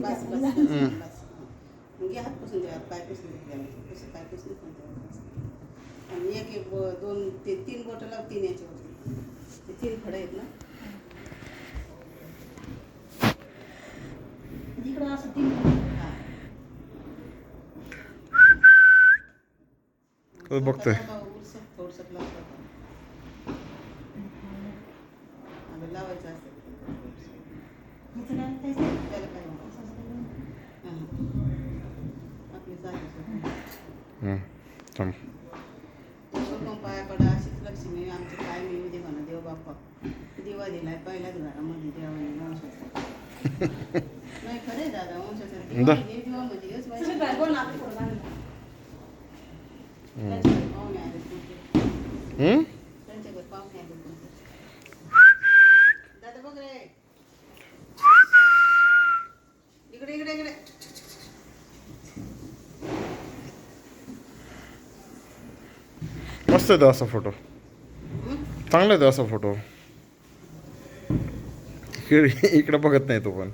बस बस बस बस. मग घे हात पुसून द्या, पाय पुसून द्या, तसे पाय पुसून द्या. आणि एक एक दोन ते 3 बोटं लाव, 3 याच्यावरती ते 3 खडे आहेत ना. इकडं असं 3 हां बघतोय. उलसक थोडसं लावतात. अगं लावायचं असतं ह्याचं काय काय त्याला काय हां आपली चालू थांब. सोपं पाया पडा अशीच लक्ष्मी आमची काय मी उद्या म्हणा देव बाप्पा दिवा दिलाय पहिल्याच घरामध्ये देवाने वंशाचा. नाही खरंय दादा वंशाचा दिवा म्हणजे दिवा म्हणजे हेच तुम्ही वंशाचा. काय बोल ना आपलं पुढं बांधून. त्यांच्याकडे पाहुणे आले तुमचे. त्यांच्याकडे पाहुणे आले तुमचे. दादा बघ रे इकडे इकडे इकडे. मस्त आहे तो असा फोटो, चांगला आहे तो असा फोटो. इकडे बघत नाही तो पण.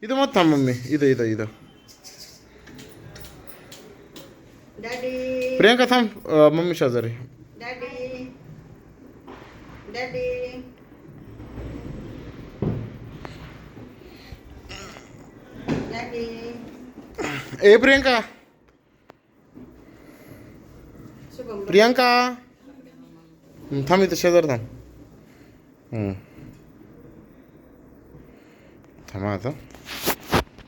इथं मग थांब मम्मी, इथं इथं इथं. डॅडी प्रियंका थांब, मम्मी शेजारी. Daddy daddy daddy. ए प्रियंका, शुभम प्रियंका थांब, इथं शेजारी थांब. थांबा आता.